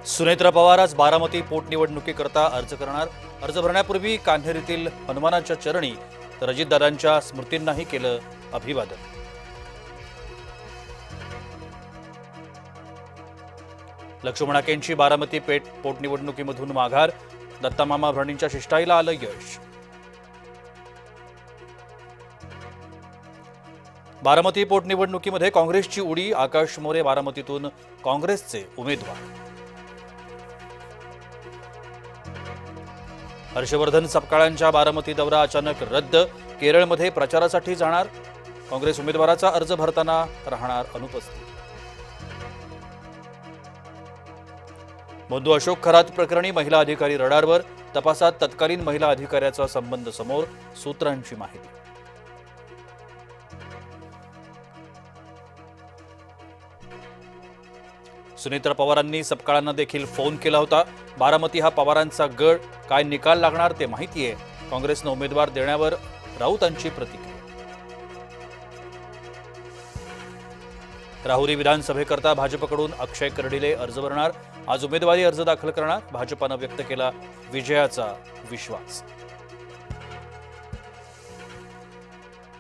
सुनेत्रा पवार आज बारामती पोटनिवडणुकीकरता अर्ज करणार। अर्ज भरण्यापूर्वी कान्हेरीतील हनुमानाच्या चरणी तर अजितदादांच्या स्मृतींनाही केलं अभिवादन। लक्ष्मणाकेंची बारामती पोटनिवडणुकीमधून माघार, दत्तामामा भरणींच्या शिष्टाईला आलं यश। बारामती पोटनिवडणुकीमध्ये काँग्रेसची उडी, आकाश मोरे बारामतीतून काँग्रेसचे उमेदवार। हर्षवर्धन सपकाळांच्या बारामती दौरा अचानक रद्द, केरळमध्ये प्रचारासाठी जाणार, काँग्रेस उमेदवाराचा अर्ज भरताना राहणार अनुपस्थित। बंधू अशोक खरात प्रकरणी महिला अधिकारी रडारवर, तपासात तत्कालीन महिला अधिकाऱ्याचा संबंध समोर, सूत्रांची माहिती। सुनेत्रा पवारांनी सपकाळांना देखील फोन केला होता। बारामती हा पवारांचा गड, काय निकाल लागणार ते माहिती आहे, काँग्रेसनं उमेदवार देण्यावर राऊतांची प्रतिक्रिया। राहुरी विधानसभेकरता भाजपकडून अक्षय कर्डिले अर्ज भरणार, आज उमेदवारी अर्ज दाखल करणार, भाजपानं व्यक्त केला विजयाचा विश्वास।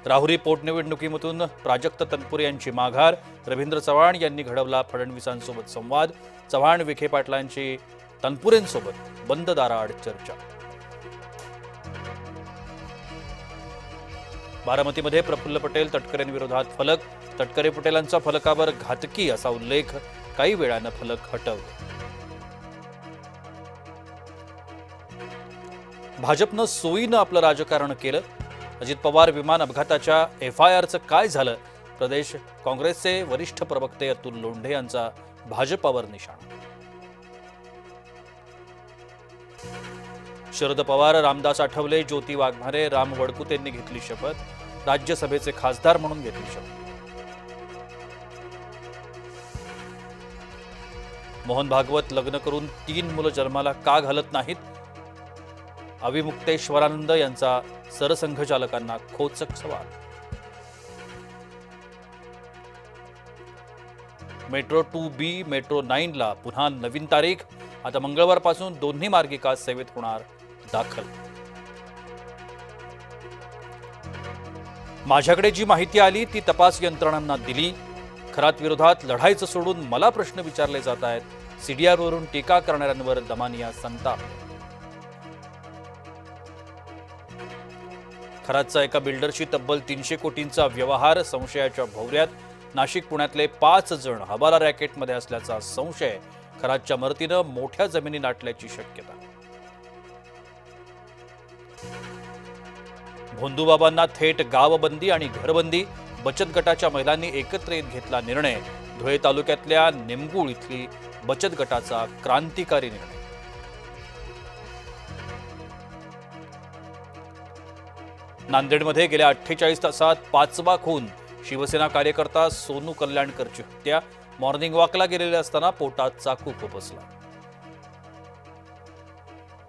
राहुरी पोटनिवडणुकीमधून प्राजक्त तनपुरे यांची माघार, रवींद्र चव्हाण यांनी घडवला फडणवीसांसोबत संवाद, चव्हाण विखे पाटलांची तनपुरेंसोबत बंद दाराआड चर्चा। बारामतीमध्ये प्रफुल्ल पटेल तटकरेंविरोधात फलक, तटकरे पटेलांचा फलकावर घातकी असा उल्लेख, काही वेळानं फलक हटवले। भाजपनं सोयीनं आपलं राजकारण केलं, अजित पवार विमान अपघाताच्या FIRचं काय झालं, प्रदेश काँग्रेसचे वरिष्ठ प्रवक्ते अतुल लोंढे यांचा भाजपावर निशाणा। शरद पवार, रामदास आठवले, ज्योती वाघमारे, राम वडकुतेंनी घेतली शपथ, राज्यसभेचे खासदार म्हणून घेतली शपथ। मोहन भागवत लग्न करून 3 मुलं जन्माला का घालत नाहीत, अविमुक्तेश्वरानंद यांचा सरसंघचालकांना खोचक सवाल। मेट्रो 2B, मेट्रो 9 ला पुन्हा नवीन तारीख, आता मंगळवारपासून दोन्ही मार्गिका सेवेत होणार दाखल। माझ्याकडे जी माहिती आली ती तपास यंत्रणांना दिली, खरात विरोधात लढाईचं सोडून मला प्रश्न विचारले जात आहेत, CDR वरून टीका करणाऱ्यांवर दमानिया संताप। खरातचा एका बिल्डरशी तब्बल 300 कोटींचा व्यवहार, संशयाच्या भोवऱ्यात, नाशिक पुण्यातले 5 जण हवाला रॅकेटमध्ये असल्याचा संशय, खरातच्या मदतीनं मोठ्या जमिनी नाटल्याची शक्यता। भोंदूबाबांना थेट गावबंदी आणि घरबंदी, बचत गटाच्या महिलांनी एकत्र येत घेतला निर्णय, धुळे तालुक्यातल्या निमगुळ इथली बचत गटाचा क्रांतिकारी निर्णय। नांदेडमध्ये गेल्या 48 तासात 5वा खून, शिवसेना कार्यकर्ता सोनू कल्याणकरची हत्या, मॉर्निंग वॉकला गेलेले असताना पोटात चाकू खुपसला।